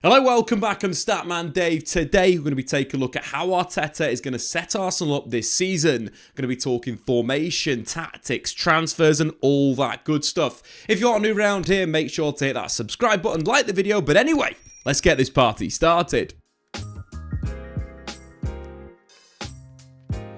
Hello, welcome back. I'm Statman Dave. Today, we're going to be taking a look at how Arteta is going to set Arsenal up this season. We're going to be talking formation, tactics, transfers, and all that good stuff. If you're new around here, make sure to hit that subscribe button, like the video. But anyway, let's get this party started.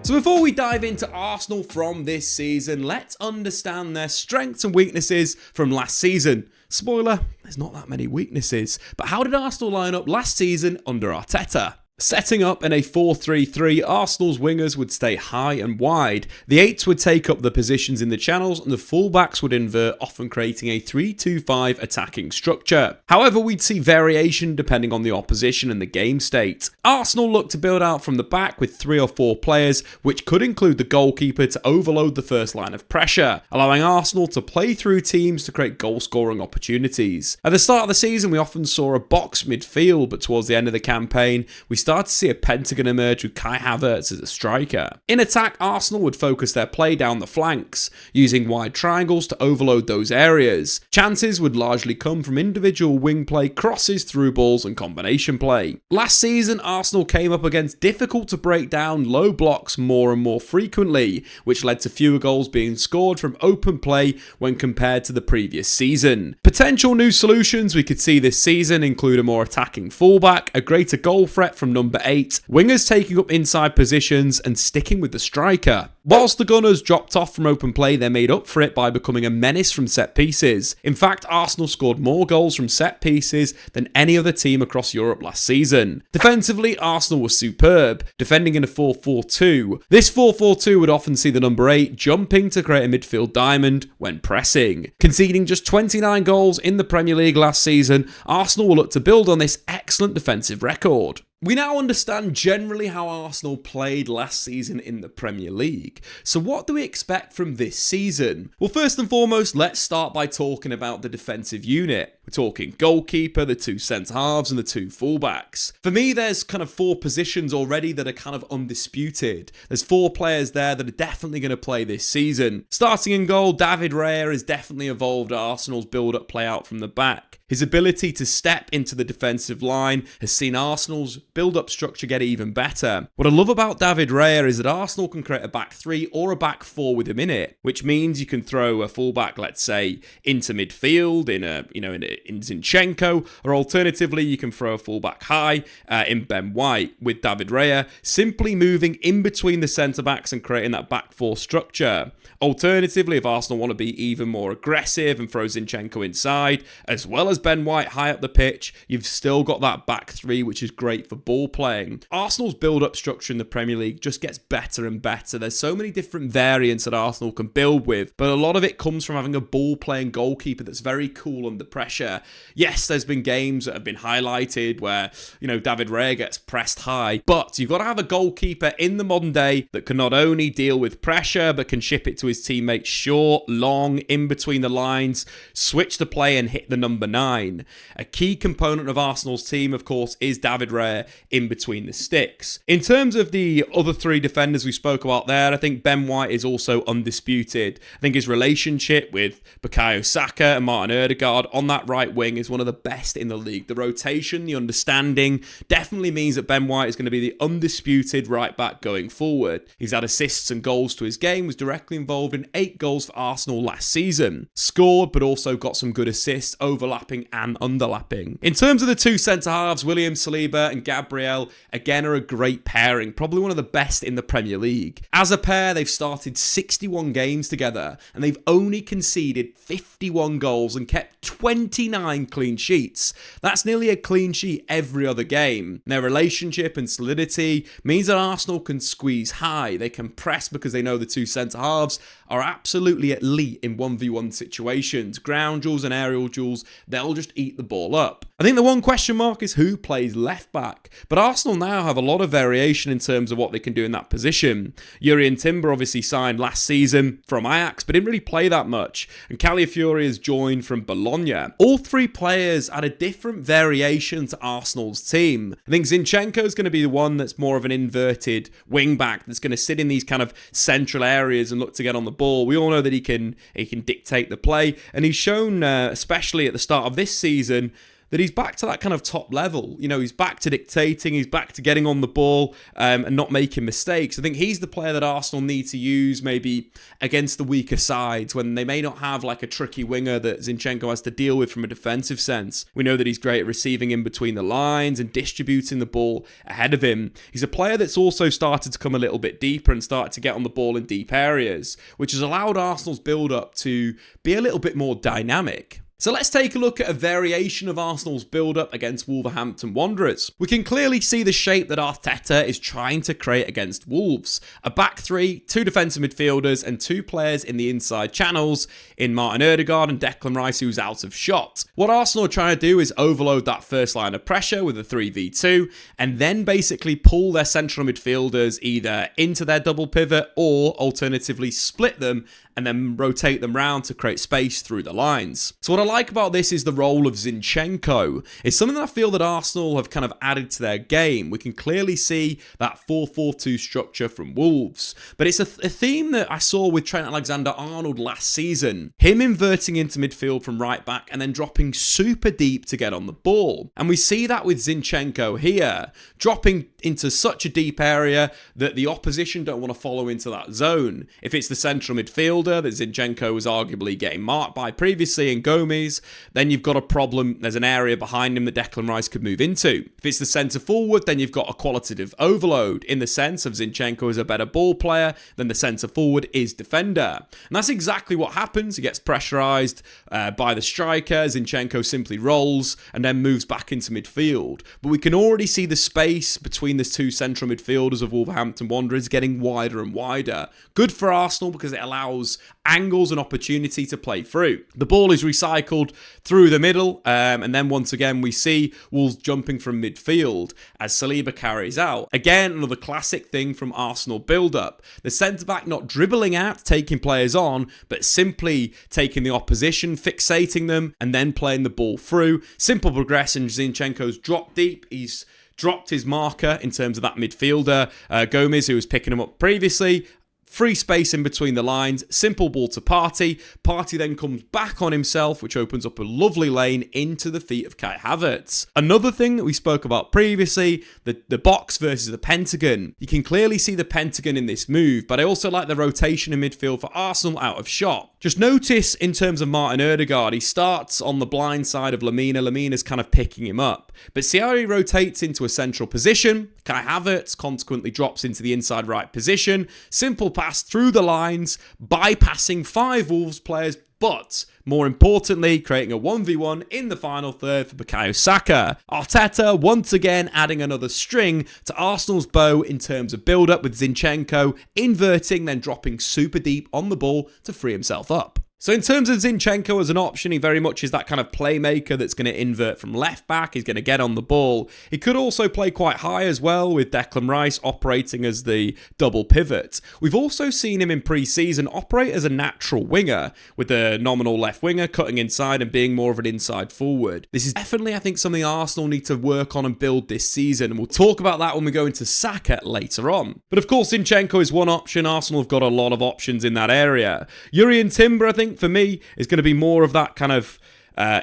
So before we dive into Arsenal from this season, let's understand their strengths and weaknesses from last season. Spoiler, there's not that many weaknesses. But how did Arsenal line up last season under Arteta? Setting up in a 4-3-3, Arsenal's wingers would stay high and wide. The 8s would take up the positions in the channels and the fullbacks would invert, often creating a 3-2-5 attacking structure. However, we'd see variation depending on the opposition and the game state. Arsenal looked to build out from the back with 3 or 4 players, which could include the goalkeeper to overload the first line of pressure, allowing Arsenal to play through teams to create goal-scoring opportunities. At the start of the season, we often saw a box midfield, but towards the end of the campaign, we started to see a pentagon emerge with Kai Havertz as a striker. In attack, Arsenal would focus their play down the flanks, using wide triangles to overload those areas. Chances would largely come from individual wing play, crosses, through balls, and combination play. Last season, Arsenal came up against difficult to break down low blocks more and more frequently, which led to fewer goals being scored from open play when compared to the previous season. Potential new solutions we could see this season include a more attacking fullback, a greater goal threat from number 8, wingers taking up inside positions and sticking with the striker. Whilst the Gunners dropped off from open play, they made up for it by becoming a menace from set pieces. In fact, Arsenal scored more goals from set pieces than any other team across Europe last season. Defensively, Arsenal was superb, defending in a 4-4-2. This 4-4-2 would often see the number 8 jumping to create a midfield diamond when pressing. Conceding just 29 goals in the Premier League last season, Arsenal will look to build on this excellent defensive record. We now understand generally how Arsenal played last season in the Premier League. So what do we expect from this season? Well, first and foremost, let's start by talking about the defensive unit. We're talking goalkeeper, the 2 centre-halves and the 2 fullbacks. For me, there's kind of 4 positions already that are kind of undisputed. There's 4 players there that are definitely going to play this season. Starting in goal, David Raya has definitely evolved Arsenal's build-up play-out from the back. His ability to step into the defensive line has seen Arsenal's build-up structure get even better. What I love about David Raya is that Arsenal can create a back 3 or a back 4 with him in it, which means you can throw a fullback, let's say, into midfield in Zinchenko, or alternatively you can throw a fullback high in Ben White with David Raya, simply moving in between the centre-backs and creating that back 4 structure. Alternatively, if Arsenal want to be even more aggressive and throw Zinchenko inside, as well as Ben White high up the pitch, you've still got that back 3, which is great for ball playing. Arsenal's build-up structure in the Premier League just gets better and better. There's so many different variants that Arsenal can build with, but a lot of it comes from having a ball-playing goalkeeper that's very cool under pressure. Yes, there's been games that have been highlighted where, David Raya gets pressed high, but you've got to have a goalkeeper in the modern day that can not only deal with pressure, but can ship it to his teammates short, long, in between the lines, switch the play and hit the number 9. A key component of Arsenal's team, of course, is David Raya in between the sticks. In terms of the other 3 defenders we spoke about there, I think Ben White is also undisputed. I think his relationship with Bukayo Saka and Martin Odegaard on that right wing is one of the best in the league. The rotation, the understanding definitely means that Ben White is going to be the undisputed right back going forward. He's had assists and goals to his game, was directly involved in 8 goals for Arsenal last season. Scored, but also got some good assists, overlapping and underlapping. In terms of the 2 centre-halves, William Saliba and Gabriel, again, are a great pairing, probably one of the best in the Premier League. As a pair, they've started 61 games together, and they've only conceded 51 goals and kept 29 clean sheets. That's nearly a clean sheet every other game. Their relationship and solidity means that Arsenal can squeeze high. They can press because they know the 2 centre-halves are absolutely elite in 1v1 situations. Ground duels and aerial duels, they'll just eat the ball up. I think the one question mark is who plays left back, but Arsenal now have a lot of variation in terms of what they can do in that position. Jurrien Timber obviously signed last season from Ajax, but didn't really play that much, and Calafiori has joined from Bologna. All 3 players add a different variation to Arsenal's team. I think Zinchenko is going to be the one that's more of an inverted wing back that's going to sit in these kind of central areas and look to get on the ball. We all know that he can dictate the play, and he's shown, especially at the start of this season, that he's back to that kind of top level. You know, he's back to dictating, he's back to getting on the ball and not making mistakes. I think he's the player that Arsenal need to use maybe against the weaker sides when they may not have like a tricky winger that Zinchenko has to deal with from a defensive sense. We know that he's great at receiving in between the lines and distributing the ball ahead of him. He's a player that's also started to come a little bit deeper and start to get on the ball in deep areas, which has allowed Arsenal's build-up to be a little bit more dynamic. So let's take a look at a variation of Arsenal's build-up against Wolverhampton Wanderers. We can clearly see the shape that Arteta is trying to create against Wolves. A back three, 2 defensive midfielders and 2 players in the inside channels in Martin Ødegaard and Declan Rice, who's out of shot. What Arsenal are trying to do is overload that first line of pressure with a 3v2 and then basically pull their central midfielders either into their double pivot or alternatively split them and then rotate them round to create space through the lines. So what I like about this is the role of Zinchenko. It's something that I feel that Arsenal have kind of added to their game. We can clearly see that 4-4-2 structure from Wolves. But it's a theme that I saw with Trent Alexander-Arnold last season. Him inverting into midfield from right back and then dropping super deep to get on the ball. And we see that with Zinchenko here, dropping into such a deep area that the opposition don't want to follow into that zone. If it's the central midfielder that Zinchenko was arguably getting marked by previously in Gomez, then you've got a problem. There's an area behind him that Declan Rice could move into. If it's the centre forward, then you've got a qualitative overload in the sense of Zinchenko is a better ball player than the centre forward is defender. And that's exactly what happens. He gets pressurised by the striker. Zinchenko simply rolls and then moves back into midfield. But we can already see the space between the 2 central midfielders of Wolverhampton Wanderers getting wider and wider. Good for Arsenal because it allows angles and opportunity to play through. The ball is recycled through the middle, and then once again we see Wolves jumping from midfield as Saliba carries out. Again, another classic thing from Arsenal build-up. The centre-back not dribbling out, taking players on, but simply taking the opposition, fixating them, and then playing the ball through. Simple progression. Zinchenko's dropped deep. He's dropped his marker in terms of that midfielder, Gomez, who was picking him up previously. Free space in between the lines, simple ball to Partey. Partey then comes back on himself, which opens up a lovely lane into the feet of Kai Havertz. Another thing that we spoke about previously, the box versus the pentagon. You can clearly see the pentagon in this move, but I also like the rotation in midfield for Arsenal out of shot. Just notice in terms of Martin Ødegaard, he starts on the blind side of Lamina. Lamina's kind of picking him up. But see how he rotates into a central position. Kai Havertz consequently drops into the inside right position. Simple pass through the lines, bypassing 5 Wolves players, but more importantly, creating a 1v1 in the final third for Bukayo Saka. Arteta once again adding another string to Arsenal's bow in terms of build-up with Zinchenko inverting, then dropping super deep on the ball to free himself up. So in terms of Zinchenko as an option, he very much is that kind of playmaker that's going to invert from left back. He's going to get on the ball. He could also play quite high as well with Declan Rice operating as the double pivot. We've also seen him in pre-season operate as a natural winger with the nominal left winger cutting inside and being more of an inside forward. This is definitely, I think, something Arsenal need to work on and build this season. And we'll talk about that when we go into Saka later on. But of course, Zinchenko is one option. Arsenal have got a lot of options in that area. Jurrien Timber, I think, for me, is going to be more of that kind of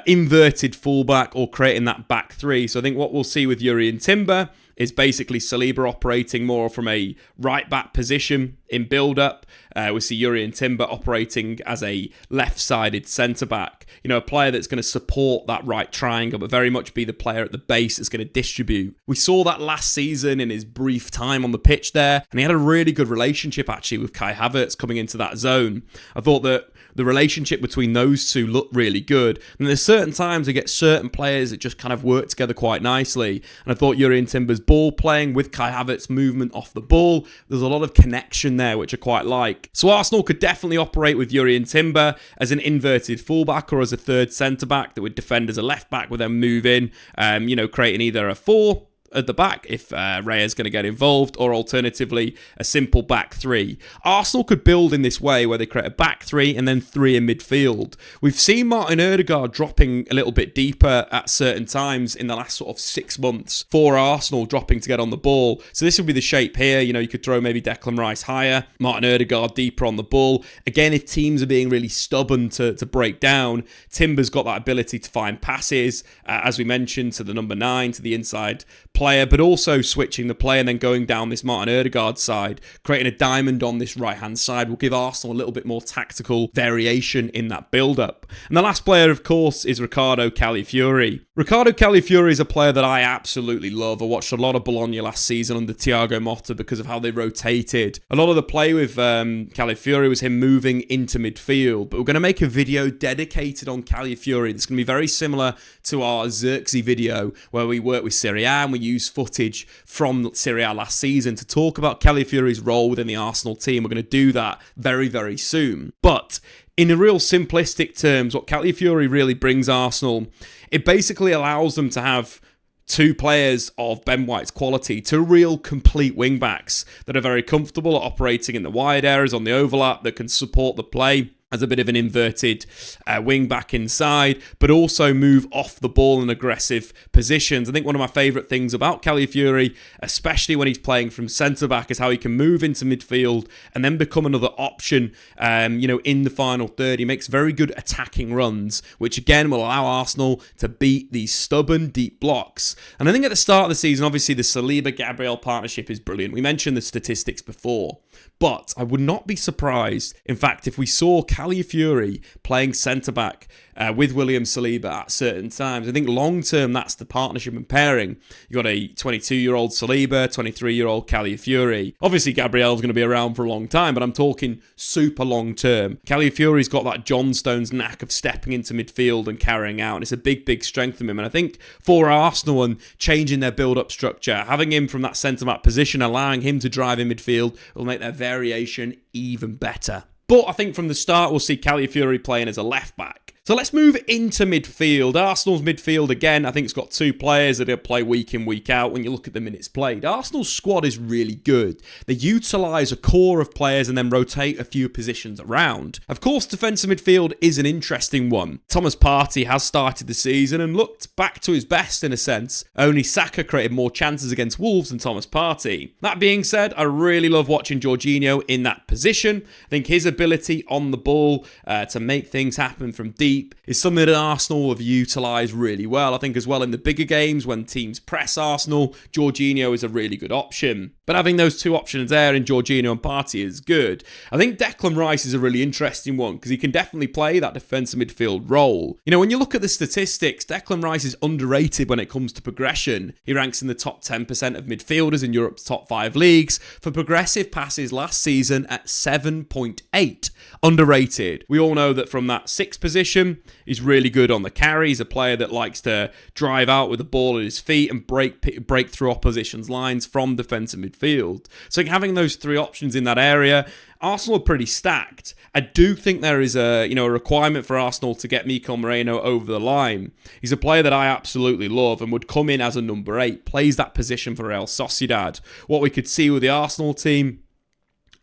inverted fullback or creating that back three. So I think what we'll see with Jurrien Timber is basically Saliba operating more from a right back position in build-up. We see Jurrien Timber operating as a left-sided centre-back. You know, a player that's going to support that right triangle, but very much be the player at the base that's going to distribute. We saw that last season in his brief time on the pitch there, and he had a really good relationship actually with Kai Havertz coming into that zone. I thought that the relationship between those two looked really good. And there's certain times we get certain players that just kind of work together quite nicely. And I thought Jurrien Timber's ball playing with Kai Havertz's movement off the ball, there's a lot of connection there, which I quite like. So Arsenal could definitely operate with Jurrien Timber as an inverted fullback or as a third centre-back that would defend as a left-back, would then move in, creating either a 4 at the back if Raya's going to get involved, or alternatively, a simple back three. Arsenal could build in this way where they create a back three and then three in midfield. We've seen Martin Ødegaard dropping a little bit deeper at certain times in the last sort of 6 months for Arsenal, dropping to get on the ball. So this would be the shape here. You know, you could throw maybe Declan Rice higher, Martin Ødegaard deeper on the ball. Again, if teams are being really stubborn to break down, Timber's got that ability to find passes, as we mentioned, to the number 9, to the inside player, but also switching the play and then going down this Martin Ødegaard side, creating a diamond on this right-hand side will give Arsenal a little bit more tactical variation in that build-up. And the last player, of course, is Riccardo Calafiori. Riccardo Calafiori is a player that I absolutely love. I watched a lot of Bologna last season under Thiago Motta because of how they rotated. A lot of the play with Calafiori was him moving into midfield, but we're going to make a video dedicated on Calafiori. It's going to be very similar to our Xerxes video where we work with Serie A and we use footage from Serie A last season to talk about Calafiori's role within the Arsenal team. We're going to do that very, very soon. But in a real simplistic terms, what Calafiori really brings Arsenal, it basically allows them to have two players of Ben White's quality, two real complete wing-backs that are very comfortable at operating in the wide areas on the overlap, that can support the play as a bit of an inverted wing back inside, but also move off the ball in aggressive positions. I think one of my favourite things about Calafiori, especially when he's playing from centre-back, is how he can move into midfield and then become another option, in the final third. He makes very good attacking runs, which again will allow Arsenal to beat these stubborn deep blocks. And I think at the start of the season, obviously the Saliba-Gabriel partnership is brilliant. We mentioned the statistics before, but I would not be surprised, in fact, if we saw Calafiori playing centre-back with William Saliba at certain times. I think long-term, that's the partnership and pairing. You've got a 22-year-old Saliba, 23-year-old Calafiori. Obviously, Gabriel's going to be around for a long time, but I'm talking super long-term. Calafiori's got that John Stones knack of stepping into midfield and carrying out. And it's a big, big strength of him. And I think for Arsenal and changing their build-up structure, having him from that centre-back position, allowing him to drive in midfield, will make their variation even better. But I think from the start, we'll see Calafiori playing as a left-back. So let's move into midfield. Arsenal's midfield, again, I think it's got two players that play week in, week out when you look at the minutes played. Arsenal's squad is really good. They utilise a core of players and then rotate a few positions around. Of course, defensive midfield is an interesting one. Thomas Partey has started the season and looked back to his best in a sense. Only Saka created more chances against Wolves than Thomas Partey. That being said, I really love watching Jorginho in that position. I think his ability on the ball to make things happen from deep is something that Arsenal have utilised really well. I think as well in the bigger games when teams press Arsenal, Jorginho is a really good option. But having those two options there in Jorginho and Partey is good. I think Declan Rice is a really interesting one because he can definitely play that defensive midfield role. You know, when you look at the statistics, Declan Rice is underrated when it comes to progression. He ranks in the top 10% of midfielders in Europe's top 5 leagues for progressive passes last season at 7.8. Underrated. We all know that from that 6th position, he's really good on the carry. He's a player that likes to drive out with the ball at his feet and break through opposition's lines from defensive midfield. So having those three options in that area, Arsenal are pretty stacked. I do think there is a requirement for Arsenal to get Mikel Moreno over the line. He's a player that I absolutely love and would come in as a number 8, plays that position for Real Sociedad. What we could see with the Arsenal team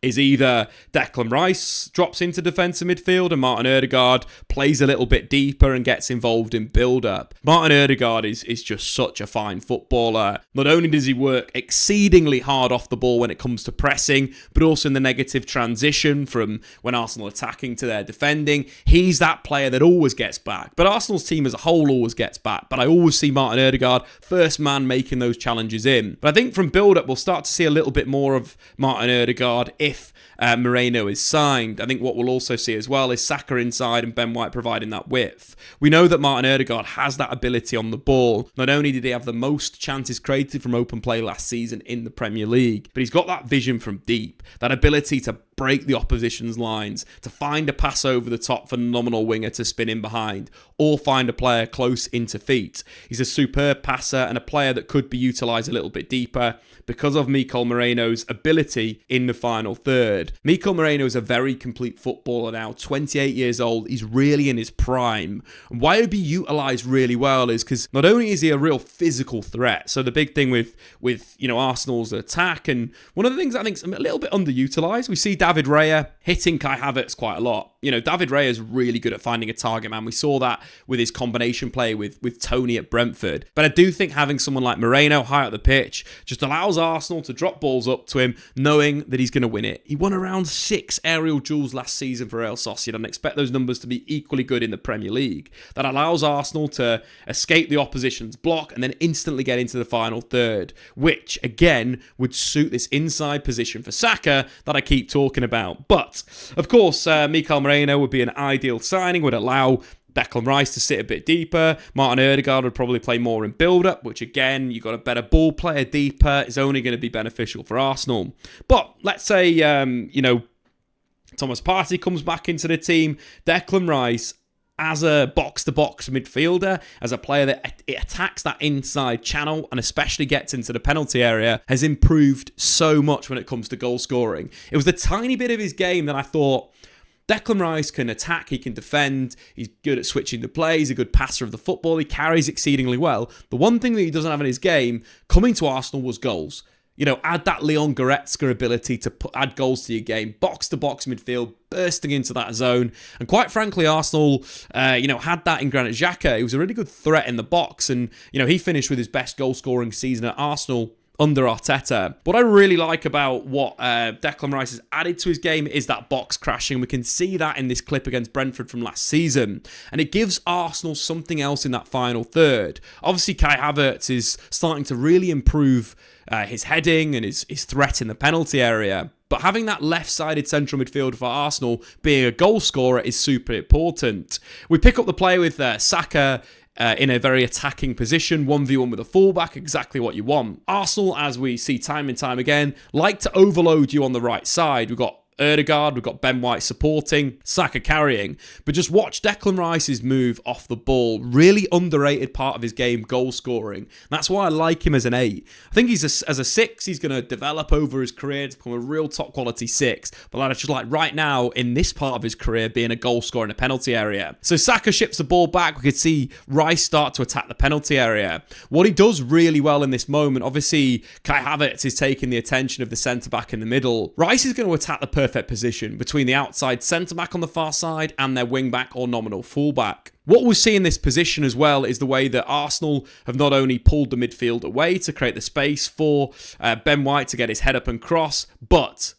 is either Declan Rice drops into defensive midfield and Martin Ødegaard plays a little bit deeper and gets involved in build-up. Martin Ødegaard is just such a fine footballer. Not only does he work exceedingly hard off the ball when it comes to pressing, but also in the negative transition from when Arsenal attacking to their defending. He's that player that always gets back. But Arsenal's team as a whole always gets back. But I always see Martin Ødegaard, first man making those challenges in. But I think from build-up, we'll start to see a little bit more of Martin Ødegaard if Moreno is signed. I think what we'll also see as well is Saka inside and Ben White providing that width. We know that Martin Ødegaard has that ability on the ball. Not only did he have the most chances created from open play last season in the Premier League, but he's got that vision from deep, that ability to break the opposition's lines, to find a pass over the top for nominal winger to spin in behind, or find a player close into feet. He's a superb passer and a player that could be utilised a little bit deeper because of Mikel Moreno's ability in the final third. Mikel Moreno is a very complete footballer now, 28 years old. He's really in his prime. And why he'd be utilised really well is because not only is he a real physical threat, so the big thing with Arsenal's attack, and one of the things I think is a little bit underutilised, we see David Raya hitting Kai Havertz quite a lot. David Raya is really good at finding a target man. We saw that with his combination play with Tony at Brentford. But I do think having someone like Moreno high up the pitch just allows Arsenal to drop balls up to him, knowing that he's going to win it. He won around 6 aerial duels last season for Real Sociedad, and expect those numbers to be equally good in the Premier League. That allows Arsenal to escape the opposition's block and then instantly get into the final third, which again would suit this inside position for Saka that I keep talking about. But of course, Mikel Moreno would be an ideal signing, would allow Declan Rice to sit a bit deeper. Martin Odegaard would probably play more in build-up, which again, you've got a better ball player deeper, is only going to be beneficial for Arsenal. But let's say, Thomas Partey comes back into the team. Declan Rice, as a box-to-box midfielder, as a player that attacks that inside channel and especially gets into the penalty area, has improved so much when it comes to goal scoring. It was the tiny bit of his game that I thought, Declan Rice can attack, he can defend, he's good at switching the play, he's a good passer of the football, he carries exceedingly well. The one thing that he doesn't have in his game, coming to Arsenal, was goals. Add that Leon Goretzka ability to add goals to your game, box-to-box midfield, bursting into that zone. And quite frankly, Arsenal, had that in Granit Xhaka. He was a really good threat in the box, and, he finished with his best goal-scoring season at Arsenal under Arteta. What I really like about what Declan Rice has added to his game is that box crashing. We can see that in this clip against Brentford from last season. And it gives Arsenal something else in that final third. Obviously, Kai Havertz is starting to really improve his heading and his threat in the penalty area. But having that left-sided central midfield for Arsenal being a goal scorer is super important. We pick up the play with Saka in a very attacking position, 1v1 with a fullback, exactly what you want. Arsenal, as we see time and time again, like to overload you on the right side. We've got Odegaard, we've got Ben White supporting, Saka carrying. But just watch Declan Rice's move off the ball. Really underrated part of his game, goal scoring. That's why I like him as an 8. I think as a 6, he's going to develop over his career to become a real top quality 6. But I just like right now, in this part of his career, being a goal scorer in a penalty area. So Saka ships the ball back. We could see Rice start to attack the penalty area. What he does really well in this moment, obviously Kai Havertz is taking the attention of the centre-back in the middle. Rice is going to attack the perfect position between the outside centre-back on the far side and their wing-back or nominal full-back. What we see in this position as well is the way that Arsenal have not only pulled the midfield away to create the space for Ben White to get his head up and cross, but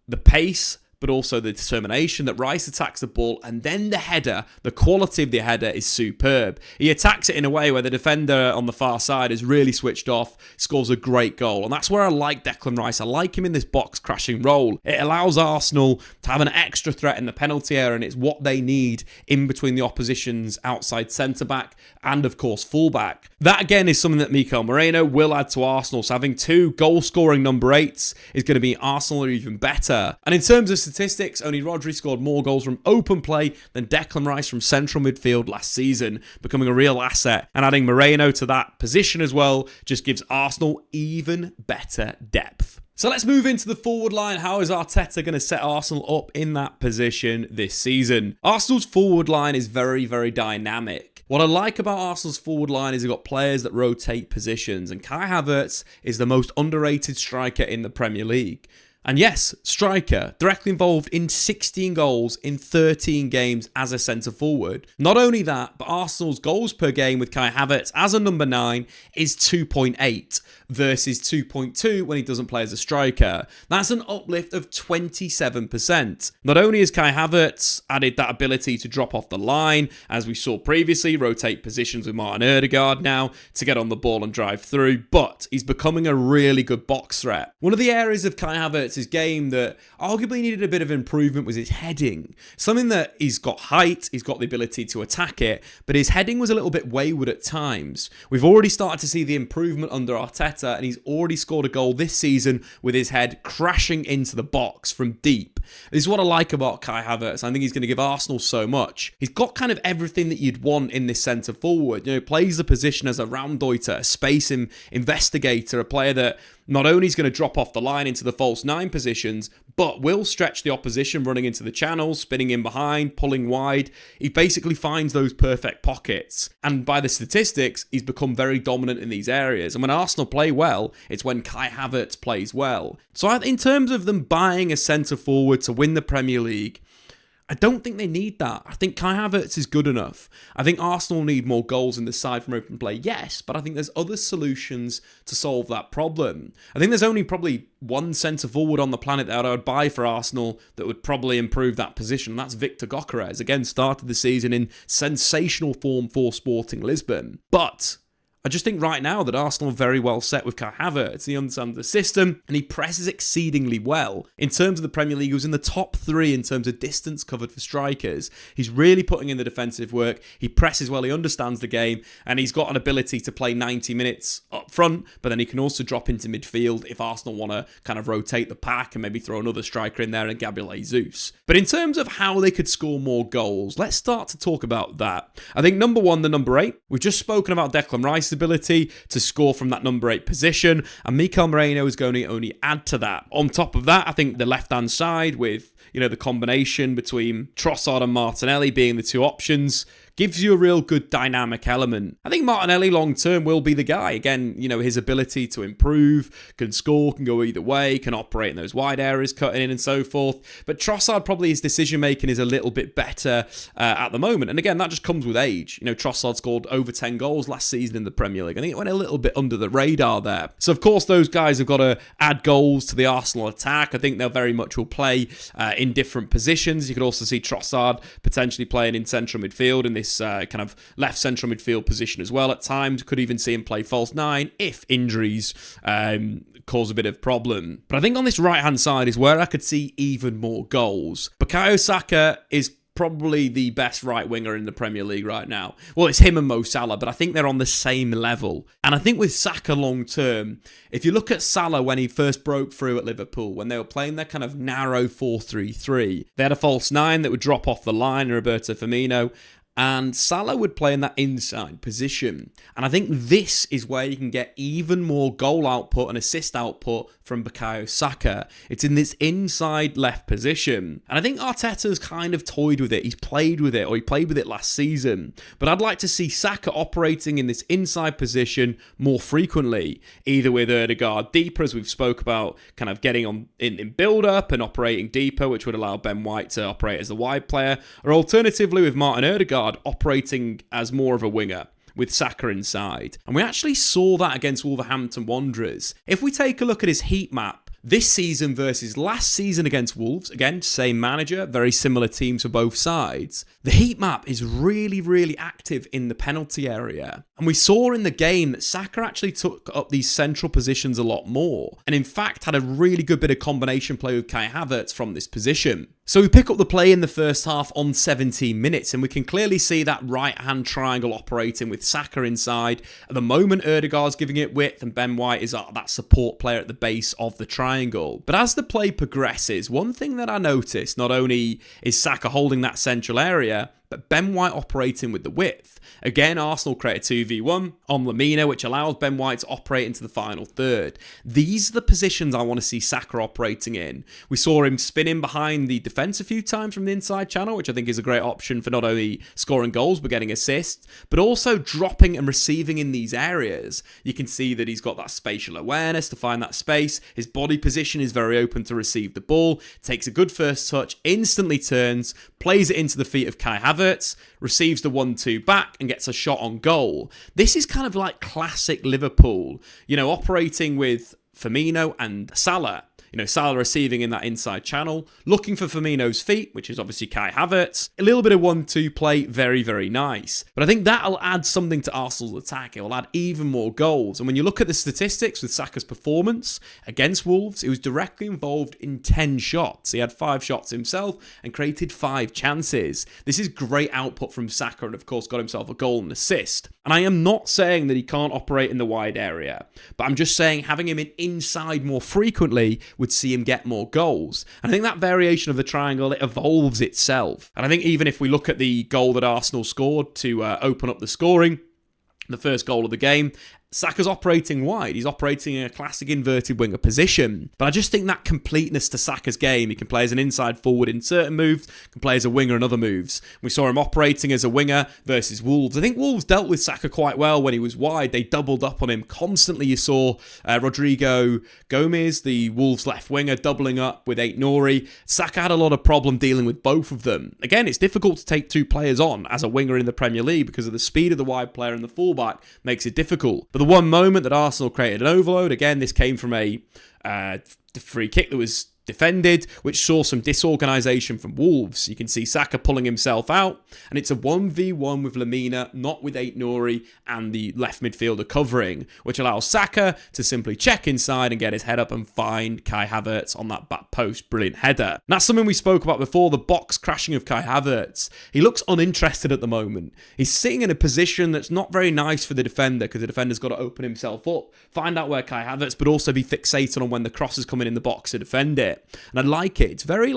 the pace, but also the determination that Rice attacks the ball, and then the header, the quality of the header is superb. He attacks it in a way where the defender on the far side is really switched off, scores a great goal, and that's where I like Declan Rice. I like him in this box-crashing role. It allows Arsenal to have an extra threat in the penalty area, and it's what they need in between the opposition's outside centre-back and, of course, full-back. That, again, is something that Mikel Moreno will add to Arsenal, so having 2 goal-scoring number 8s is going to be Arsenal even better. And in terms of statistics, only Rodri scored more goals from open play than Declan Rice from central midfield last season, becoming a real asset. And adding Moreno to that position as well just gives Arsenal even better depth. So let's move into the forward line. How is Arteta going to set Arsenal up in that position this season? Arsenal's forward line is very, very dynamic. What I like about Arsenal's forward line is they've got players that rotate positions, and Kai Havertz is the most underrated striker in the Premier League. And yes, striker, directly involved in 16 goals in 13 games as a centre-forward. Not only that, but Arsenal's goals per game with Kai Havertz as a number 9 is 2.8 versus 2.2 when he doesn't play as a striker. That's an uplift of 27%. Not only has Kai Havertz added that ability to drop off the line, as we saw previously, rotate positions with Martin Odegaard now to get on the ball and drive through, but he's becoming a really good box threat. One of the areas of Kai Havertz Havertz's game that arguably needed a bit of improvement was his heading. Something that he's got height, he's got the ability to attack it, but his heading was a little bit wayward at times. We've already started to see the improvement under Arteta, and he's already scored a goal this season with his head crashing into the box from deep. This is what I like about Kai Havertz. I think he's going to give Arsenal so much. He's got kind of everything that you'd want in this centre forward. Plays the position as a Raumdeuter, a space investigator, a player that not only is going to drop off the line into the false nine positions, but will stretch the opposition running into the channels, spinning in behind, pulling wide. He basically finds those perfect pockets. And by the statistics, he's become very dominant in these areas. And when Arsenal play well, it's when Kai Havertz plays well. So in terms of them buying a centre forward to win the Premier League, I don't think they need that. I think Kai Havertz is good enough. I think Arsenal need more goals in the side from open play, yes, but I think there's other solutions to solve that problem. I think there's only probably one centre forward on the planet that I would buy for Arsenal that would probably improve that position, and that's Victor Gyökeres. Again, started the season in sensational form for Sporting Lisbon. But I just think right now that Arsenal are very well set with Kai Havertz. He understands the system and he presses exceedingly well. In terms of the Premier League, he was in the top 3 in terms of distance covered for strikers. He's really putting in the defensive work. He presses well, he understands the game, and he's got an ability to play 90 minutes up front, but then he can also drop into midfield if Arsenal want to kind of rotate the pack and maybe throw another striker in there and Gabriel Jesus. But in terms of how they could score more goals, let's start to talk about that. I think number 1, the number 8. We've just spoken about Declan Rice's ability to score from that number 8 position, and Mikel Arteta is going to only add to that. On top of that, I think the left-hand side with, the combination between Trossard and Martinelli being the 2 options gives you a real good dynamic element. I think Martinelli long-term will be the guy. Again, his ability to improve, can score, can go either way, can operate in those wide areas, cutting in and so forth. But Trossard, probably his decision-making is a little bit better at the moment. And again, that just comes with age. Trossard scored over 10 goals last season in the Premier League. I think it went a little bit under the radar there. So, of course, those guys have got to add goals to the Arsenal attack. I think they'll very much will play in different positions. You could also see Trossard potentially playing in central midfield in this kind of left central midfield position as well at times. Could even see him play false 9 if injuries cause a bit of problem. But I think on this right-hand side is where I could see even more goals. Bukayo Saka is probably the best right winger in the Premier League right now. Well, it's him and Mo Salah, but I think they're on the same level. And I think with Saka long term, if you look at Salah when he first broke through at Liverpool, when they were playing their kind of narrow 4-3-3, they had a false 9 that would drop off the line, Roberto Firmino, and Salah would play in that inside position. And I think this is where you can get even more goal output and assist output from Bukayo Saka. It's in this inside left position. And I think Arteta's kind of toyed with it. He's played with it, or he played with it last season. But I'd like to see Saka operating in this inside position more frequently, either with Ødegaard deeper, as we've spoke about, kind of getting on in build-up and operating deeper, which would allow Ben White to operate as the wide player, or alternatively with Martin Ødegaard operating as more of a winger with Saka inside. And we actually saw that against Wolverhampton Wanderers. If we take a look at his heat map this season versus last season against Wolves, again, same manager, very similar teams for both sides, the heat map is really, really active in the penalty area. And we saw in the game that Saka actually took up these central positions a lot more, and in fact had a really good bit of combination play with Kai Havertz from this position. So we pick up the play in the first half on 17 minutes, and we can clearly see that right-hand triangle operating with Saka inside. At the moment, Ødegaard's giving it width, and Ben White is that support player at the base of the triangle. But as the play progresses, one thing that I noticed, not only is Saka holding that central area, but Ben White operating with the width. Again, Arsenal create a 2v1 on Lamina, which allows Ben White to operate into the final third. These are the positions I want to see Saka operating in. We saw him spinning behind the defence a few times from the inside channel, which I think is a great option for not only scoring goals, but getting assists, but also dropping and receiving in these areas. You can see that he's got that spatial awareness to find that space. His body position is very open to receive the ball, takes a good first touch, instantly turns, plays it into the feet of Kai Havertz, receives the 1-2 back and gets a shot on goal. This is kind of like classic Liverpool, operating with Firmino and Salah. You know, Salah receiving in that inside channel, looking for Firmino's feet, which is obviously Kai Havertz. A little bit of 1-2 play, very, very nice. But I think that'll add something to Arsenal's attack. It will add even more goals. And when you look at the statistics with Saka's performance against Wolves, he was directly involved in 10 shots. He had 5 shots himself and created 5 chances. This is great output from Saka, and of course got himself a goal and assist. And I am not saying that he can't operate in the wide area, but I'm just saying having him inside more frequently would see him get more goals. And I think that variation of the triangle, it evolves itself. And I think even if we look at the goal that Arsenal scored to open up the scoring, the first goal of the game, Saka's operating wide. He's operating in a classic inverted winger position. But I just think that completeness to Saka's game, he can play as an inside forward in certain moves, can play as a winger in other moves. We saw him operating as a winger versus Wolves. I think Wolves dealt with Saka quite well when he was wide. They doubled up on him constantly. You saw Rodrigo Gomez, the Wolves left winger, doubling up with Aït-Nouri. Saka had a lot of problem dealing with both of them. Again, it's difficult to take 2 players on as a winger in the Premier League because of the speed of the wide player and the fullback makes it difficult. But the one moment that Arsenal created an overload, again, this came from a free kick that was defended, which saw some disorganisation from Wolves. You can see Saka pulling himself out, and it's a 1v1 with Lamina, not with Aït-Nouri and the left midfielder covering, which allows Saka to simply check inside and get his head up and find Kai Havertz on that back post. Brilliant header. And that's something we spoke about before, the box crashing of Kai Havertz. He looks uninterested at the moment. He's sitting in a position that's not very nice for the defender because the defender's got to open himself up, find out where Kai Havertz, but also be fixated on when the cross is coming in the box to defend it. And I like it. It's very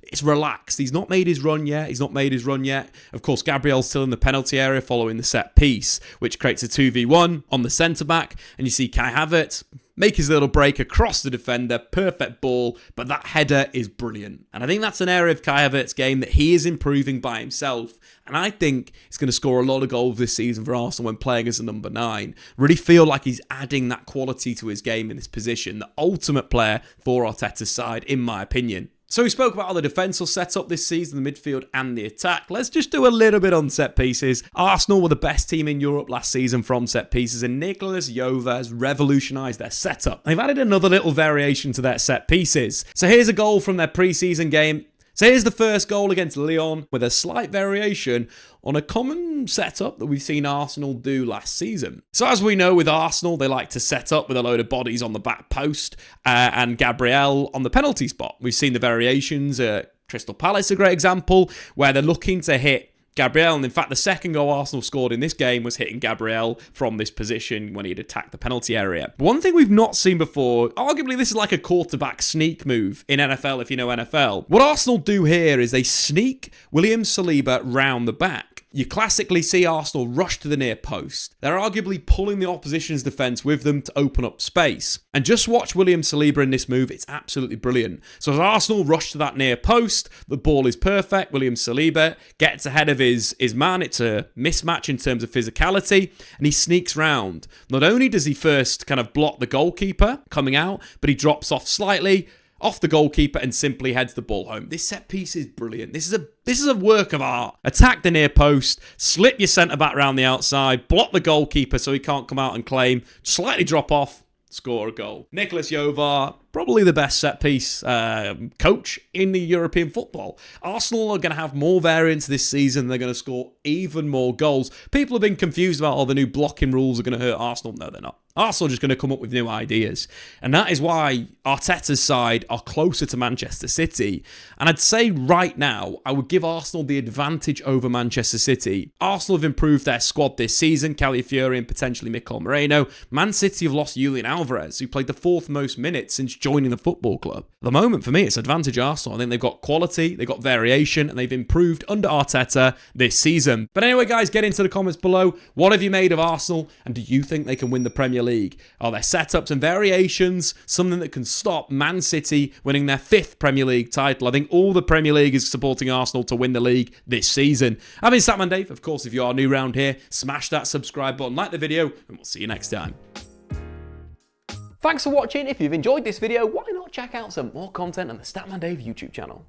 it's relaxed. He's not made his run yet. Of course, Gabriel's still in the penalty area following the set piece, which creates a 2v1 on the centre-back. And you see Kai Havertz make his little break across the defender, perfect ball, but that header is brilliant. And I think that's an area of Kai Havertz's game that he is improving by himself. And I think he's going to score a lot of goals this season for Arsenal when playing as a number 9. Really feel like he's adding that quality to his game in this position. The ultimate player for Arteta's side, in my opinion. So we spoke about how the defence will set up this season, the midfield and the attack. Let's just do a little bit on set pieces. Arsenal were the best team in Europe last season from set pieces, and Nicolas Jova has revolutionised their setup. They've added another little variation to their set pieces. So here's a goal from their pre-season game. So here's the first goal against Lyon with a slight variation on a common setup that we've seen Arsenal do last season. So as we know with Arsenal, they like to set up with a load of bodies on the back post and Gabriel on the penalty spot. We've seen the variations at Crystal Palace, a great example, where they're looking to hit Gabriel, and in fact the second goal Arsenal scored in this game was hitting Gabriel from this position when he'd attacked the penalty area. But one thing we've not seen before, arguably this is like a quarterback sneak move in NFL if you know NFL. What Arsenal do here is they sneak William Saliba round the back. You classically see Arsenal rush to the near post. They're arguably pulling the opposition's defence with them to open up space. And just watch William Saliba in this move, it's absolutely brilliant. So as Arsenal rush to that near post, the ball is perfect. William Saliba gets ahead of his man. It's a mismatch in terms of physicality, and he sneaks round. Not only does he first kind of block the goalkeeper coming out, but he drops off slightly, off the goalkeeper, and simply heads the ball home. This set piece is brilliant. This is a work of art. Attack the near post, slip your centre-back round the outside, block the goalkeeper so he can't come out and claim, slightly drop off, score a goal. Nicolas Jova, probably the best set-piece coach in the European football. Arsenal are going to have more variance this season. They're going to score even more goals. People have been confused about all the new blocking rules are going to hurt Arsenal. No, they're not. Arsenal are just going to come up with new ideas. And that is why Arteta's side are closer to Manchester City. And I'd say right now, I would give Arsenal the advantage over Manchester City. Arsenal have improved their squad this season. Calafiori and potentially Mikel Moreno. Man City have lost Julian Alvarez, who played the 4th most minutes since joining the football club. At the moment, for me, it's advantage Arsenal. I think they've got quality, they've got variation, and they've improved under Arteta this season. But anyway, guys, get into the comments below. What have you made of Arsenal, and do you think they can win the Premier League? Are there setups and variations something that can stop Man City winning their 5th Premier League title? I think all the Premier League is supporting Arsenal to win the league this season. I've been Statman Dave. Of course, if you are new around here, smash that subscribe button, like the video, and we'll see you next time. Thanks for watching. If you've enjoyed this video, why not check out some more content on the Statman Dave YouTube channel?